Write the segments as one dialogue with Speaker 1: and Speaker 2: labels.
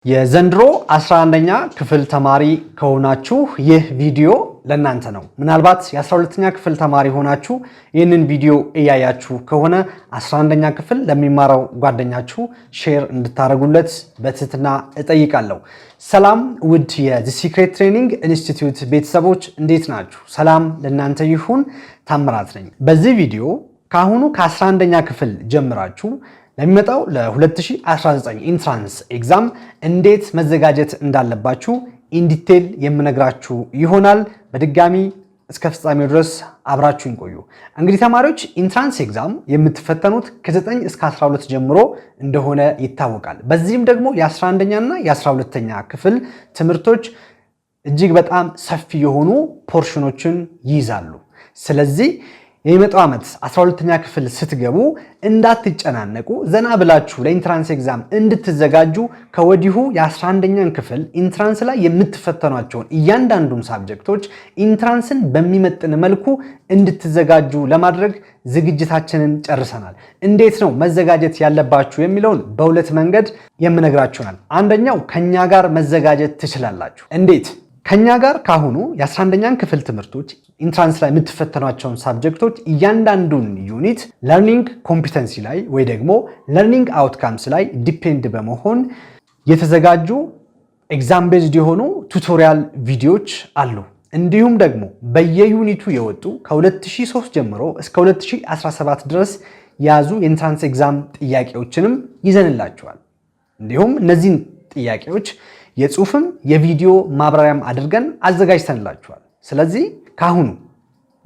Speaker 1: የዘንድሮ 11ኛ ክፍል ተማሪ ከሆናችሁ ይህ ቪዲዮ ለእናንተ ነው። ምናልባት የ12ኛ ክፍል ተማሪ ሆናችሁ ይህንን ቪዲዮ እያያችሁ ከሆነ 11ኛ ክፍል ለሚማረው ጓደኛችሁ ሼር እንድታደርጉለት በትህትና እጠይቃለሁ። ሰላም ውድ የዚ ሲክሬት ትሬኒንግ ኢንስቲትዩት ቤተሰቦች እንዴት ናችሁ? ሰላም ለእናንተ ይሁን። ታምራት ነኝ። በዚህ ቪዲዮ ካሁኑ ከ11ኛ ክፍል ጀምራችሁ ለሚመጣው ለ2019 ኢንትራንስ ኤግዛም እንዴት መዘጋጀት እንዳለባችሁ ኢን ዲቴል የምነግራችሁ ይሆናል። በድጋሚ እስከ ፍጻሜው ድረስ አብራችሁን ቆዩ። እንግዲህ ተማሪዎች ኢንትራንስ ኤግዛም የምትፈተኑት ከ9 እስከ 12 ጀምሮ እንደሆነ ይታወቃል። በዚህም ደግሞ የ11ኛ እና የ12ኛ ክፍል ትምህርቶች እጅግ በጣም ሰፊ የሆኑ ፖርሽኖችን ይይዛሉ። ስለዚህ የሚመጣው ዓመት 12ኛ ክፍል ስትገቡ እንዳትጨናነቁ ዘና ብላችሁ ለኢንትራንስ ኤግዛም እንድትዘጋጁ ከወዲሁ የ11ኛን ክፍል ኢንትራንስ ላይ የምትፈተኗቸውን እያንዳንዱን ሳብጀክቶች ኢንትራንስን በሚመጥን መልኩ እንድትዘጋጁ ለማድረግ ዝግጅታችንን ጨርሰናል። እንዴት ነው መዘጋጀት ያለባችሁ የሚለውን በሁለት መንገድ የምነግራችሁናል። አንደኛው ከኛ ጋር መዘጋጀት ትችላላችሁ። እንዴት? ከኛ ጋር ካሁኑ የ11ኛን ክፍል ትምህርቶች ኢንትራንስ ላይ የምትፈተኗቸውን ሳብጀክቶች እያንዳንዱን ዩኒት ለርኒንግ ኮምፒተንሲ ላይ ወይ ደግሞ ለርኒንግ አውትካምስ ላይ ዲፔንድ በመሆን የተዘጋጁ ኤግዛም ቤዝድ የሆኑ ቱቶሪያል ቪዲዮዎች አሉ። እንዲሁም ደግሞ በየዩኒቱ የወጡ ከ2003 ጀምሮ እስከ 2017 ድረስ የያዙ የኢንትራንስ ኤግዛም ጥያቄዎችንም ይዘንላችኋል። እንዲሁም እነዚህን ጥያቄዎች የጽሁፍም የቪዲዮ ማብራሪያም አድርገን አዘጋጅተንላችኋል። ስለዚህ ካሁኑ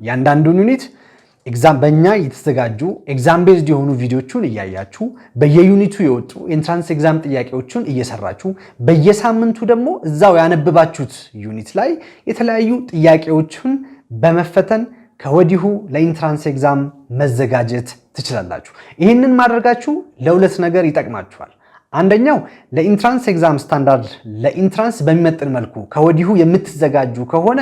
Speaker 1: ያንዳንዱን ዩኒት ኤግዛም በእኛ የተዘጋጁ ኤግዛም ቤዝድ የሆኑ ቪዲዮቹን እያያችሁ በየዩኒቱ የወጡ የኢንትራንስ ኤግዛም ጥያቄዎችን እየሰራችሁ በየሳምንቱ ደግሞ እዛው ያነበባችሁት ዩኒት ላይ የተለያዩ ጥያቄዎችን በመፈተን ከወዲሁ ለኢንትራንስ ኤግዛም መዘጋጀት ትችላላችሁ። ይህንን ማድረጋችሁ ለሁለት ነገር ይጠቅማችኋል። አንደኛው ለኢንትራንስ ኤግዛም ስታንዳርድ ለኢንትራንስ በሚመጥን መልኩ ከወዲሁ የምትዘጋጁ ከሆነ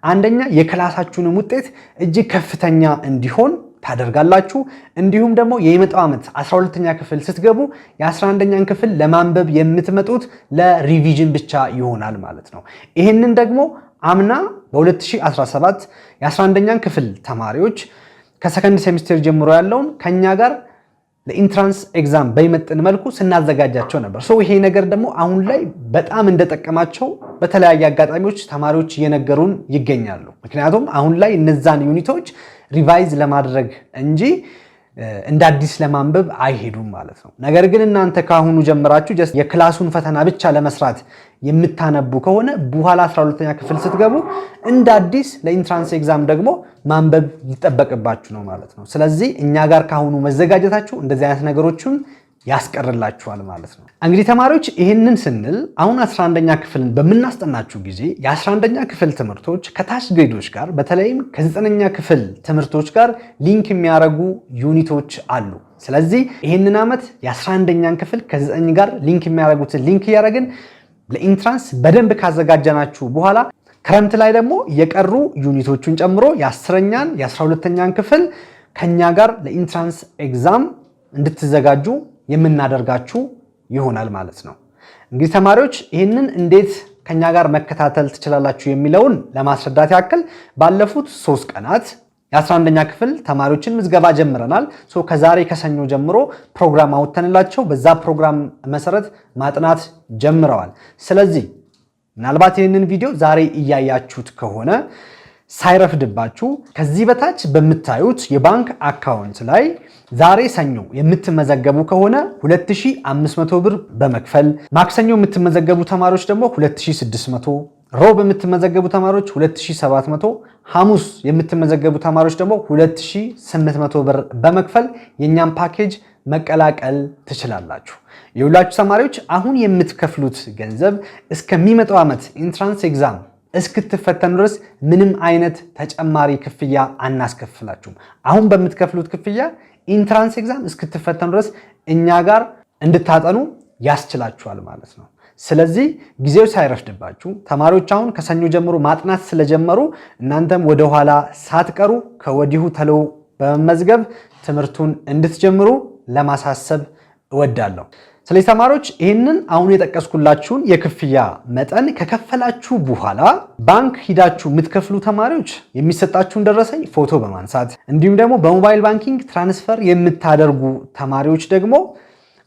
Speaker 1: አንደኛ የክላሳችሁንም ውጤት እጅግ ከፍተኛ እንዲሆን ታደርጋላችሁ። እንዲሁም ደግሞ የመጣው ዓመት 12ኛ ክፍል ስትገቡ የ11ኛን ክፍል ለማንበብ የምትመጡት ለሪቪዥን ብቻ ይሆናል ማለት ነው። ይህንን ደግሞ አምና በ2017 የ11ኛን ክፍል ተማሪዎች ከሰከንድ ሴሚስተር ጀምሮ ያለውን ከኛ ጋር ለኢንትራንስ ኤግዛም በሚመጥን መልኩ ስናዘጋጃቸው ነበር። ይሄ ነገር ደግሞ አሁን ላይ በጣም እንደጠቀማቸው በተለያየ አጋጣሚዎች ተማሪዎች እየነገሩን ይገኛሉ። ምክንያቱም አሁን ላይ እነዛን ዩኒቶች ሪቫይዝ ለማድረግ እንጂ እንደ አዲስ ለማንበብ አይሄዱም ማለት ነው። ነገር ግን እናንተ ካሁኑ ጀምራችሁ የክላሱን ፈተና ብቻ ለመስራት የምታነቡ ከሆነ በኋላ 12ኛ ክፍል ስትገቡ እንደ አዲስ ለኢንትራንስ ኤግዛም ደግሞ ማንበብ ይጠበቅባችሁ ነው ማለት ነው። ስለዚህ እኛ ጋር ካሁኑ መዘጋጀታችሁ እንደዚህ አይነት ነገሮችን ያስቀርላችኋል ማለት ነው። እንግዲህ ተማሪዎች ይህንን ስንል አሁን 11ኛ ክፍልን በምናስጠናችሁ ጊዜ የ11ኛ ክፍል ትምህርቶች ከታች ግሬዶች ጋር በተለይም ከ9ኛ ክፍል ትምህርቶች ጋር ሊንክ የሚያደርጉ ዩኒቶች አሉ። ስለዚህ ይህንን ዓመት የ11ኛን ክፍል ከ9 ጋር ሊንክ የሚያደርጉትን ሊንክ እያደረግን ለኢንትራንስ በደንብ ካዘጋጀናችሁ በኋላ ክረምት ላይ ደግሞ የቀሩ ዩኒቶቹን ጨምሮ የ10ኛን የ12ኛን ክፍል ከኛ ጋር ለኢንትራንስ ኤግዛም እንድትዘጋጁ የምናደርጋችሁ ይሆናል ማለት ነው። እንግዲህ ተማሪዎች ይህንን እንዴት ከኛ ጋር መከታተል ትችላላችሁ የሚለውን ለማስረዳት ያክል ባለፉት 3 ቀናት የ11ኛ ክፍል ተማሪዎችን ምዝገባ ጀምረናል። ከዛሬ ከሰኞ ጀምሮ ፕሮግራም አውጥተንላቸው በዛ ፕሮግራም መሰረት ማጥናት ጀምረዋል። ስለዚህ ምናልባት ይህንን ቪዲዮ ዛሬ እያያችሁት ከሆነ ሳይረፍድባችሁ ከዚህ በታች በምታዩት የባንክ አካውንት ላይ ዛሬ ሰኞ የምትመዘገቡ ከሆነ 2500 ብር በመክፈል ማክሰኞ የምትመዘገቡ ተማሪዎች ደግሞ 2600፣ ሮብ የምትመዘገቡ ተማሪዎች 2700፣ ሐሙስ የምትመዘገቡ ተማሪዎች ደግሞ 2800 ብር በመክፈል የኛን ፓኬጅ መቀላቀል ትችላላችሁ። የሁላችሁ ተማሪዎች አሁን የምትከፍሉት ገንዘብ እስከሚመጣው ዓመት ኢንትራንስ ኤግዛም እስክትፈተኑ ድረስ ምንም አይነት ተጨማሪ ክፍያ አናስከፍላችሁም። አሁን በምትከፍሉት ክፍያ ኢንትራንስ ኤግዛም እስክትፈተኑ ድረስ እኛ ጋር እንድታጠኑ ያስችላችኋል ማለት ነው። ስለዚህ ጊዜው ሳይረፍድባችሁ ተማሪዎች አሁን ከሰኞ ጀምሮ ማጥናት ስለጀመሩ እናንተም ወደ ኋላ ሳትቀሩ ከወዲሁ ተሎ በመመዝገብ ትምህርቱን እንድትጀምሩ ለማሳሰብ እወዳለሁ። ስለዚህ ተማሪዎች ይህንን አሁን የጠቀስኩላችሁን የክፍያ መጠን ከከፈላችሁ በኋላ ባንክ ሂዳችሁ የምትከፍሉ ተማሪዎች የሚሰጣችሁን ደረሰኝ ፎቶ በማንሳት እንዲሁም ደግሞ በሞባይል ባንኪንግ ትራንስፈር የምታደርጉ ተማሪዎች ደግሞ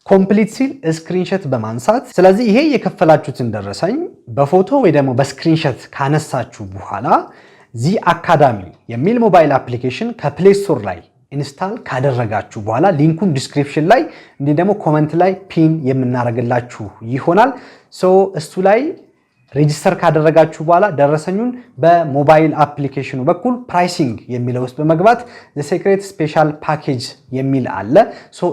Speaker 1: ኮምፕሊት ሲል ስክሪንሾት በማንሳት ስለዚህ ይሄ የከፈላችሁትን ደረሰኝ በፎቶ ወይ ደግሞ በስክሪንሾት ካነሳችሁ በኋላ ዚ አካዳሚ የሚል ሞባይል አፕሊኬሽን ከፕሌይ ስቶር ላይ ኢንስታል ካደረጋችሁ በኋላ ሊንኩን ዲስክሪፕሽን ላይ እንዲህ ደግሞ ኮሜንት ላይ ፒን የምናደርግላችሁ ይሆናል። እሱ ላይ ሬጂስተር ካደረጋችሁ በኋላ ደረሰኙን በሞባይል አፕሊኬሽኑ በኩል ፕራይሲንግ የሚለው ውስጥ በመግባት ዘ ሴክሬት ስፔሻል ፓኬጅ የሚል አለ።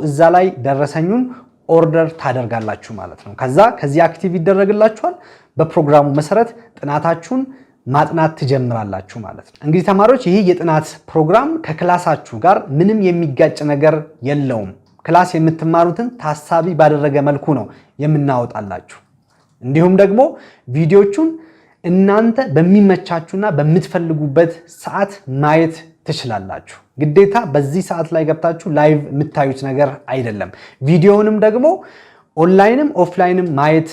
Speaker 1: እዛ ላይ ደረሰኙን ኦርደር ታደርጋላችሁ ማለት ነው። ከዚህ አክቲቭ ይደረግላችኋል። በፕሮግራሙ መሰረት ጥናታችሁን ማጥናት ትጀምራላችሁ ማለት ነው። እንግዲህ ተማሪዎች ይህ የጥናት ፕሮግራም ከክላሳችሁ ጋር ምንም የሚጋጭ ነገር የለውም። ክላስ የምትማሩትን ታሳቢ ባደረገ መልኩ ነው የምናወጣላችሁ። እንዲሁም ደግሞ ቪዲዮቹን እናንተ በሚመቻችሁና በምትፈልጉበት ሰዓት ማየት ትችላላችሁ። ግዴታ በዚህ ሰዓት ላይ ገብታችሁ ላይቭ የምታዩት ነገር አይደለም። ቪዲዮውንም ደግሞ ኦንላይንም ኦፍላይንም ማየት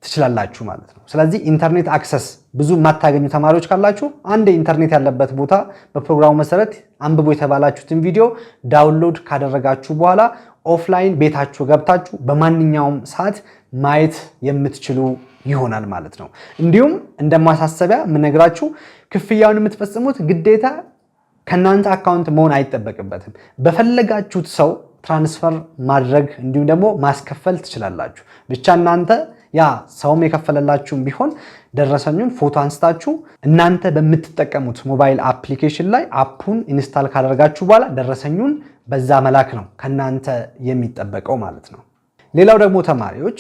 Speaker 1: ትችላላችሁ ማለት ነው። ስለዚህ ኢንተርኔት አክሰስ ብዙ የማታገኙ ተማሪዎች ካላችሁ አንድ ኢንተርኔት ያለበት ቦታ በፕሮግራሙ መሰረት አንብቦ የተባላችሁትን ቪዲዮ ዳውንሎድ ካደረጋችሁ በኋላ ኦፍላይን ቤታችሁ ገብታችሁ በማንኛውም ሰዓት ማየት የምትችሉ ይሆናል ማለት ነው። እንዲሁም እንደማሳሰቢያ የምነግራችሁ ክፍያውን የምትፈጽሙት ግዴታ ከናንተ አካውንት መሆን አይጠበቅበትም። በፈለጋችሁት ሰው ትራንስፈር ማድረግ እንዲሁም ደግሞ ማስከፈል ትችላላችሁ። ብቻ እናንተ ያ ሰውም የከፈለላችሁም ቢሆን ደረሰኙን ፎቶ አንስታችሁ እናንተ በምትጠቀሙት ሞባይል አፕሊኬሽን ላይ አፑን ኢንስታል ካደረጋችሁ በኋላ ደረሰኙን በዛ መላክ ነው ከናንተ የሚጠበቀው ማለት ነው። ሌላው ደግሞ ተማሪዎች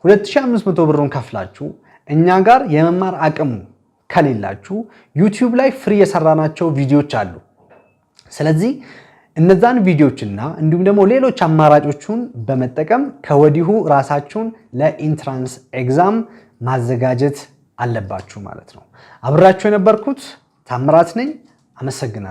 Speaker 1: 2500 ብሩን ከፍላችሁ እኛ ጋር የመማር አቅሙ ከሌላችሁ ዩቲዩብ ላይ ፍሪ የሰራናቸው ቪዲዮዎች አሉ። ስለዚህ እነዛን ቪዲዮዎችና እንዲሁም ደግሞ ሌሎች አማራጮቹን በመጠቀም ከወዲሁ ራሳችሁን ለኢንትራንስ ኤግዛም ማዘጋጀት አለባችሁ ማለት ነው። አብራችሁ የነበርኩት ታምራት ነኝ። አመሰግናለሁ።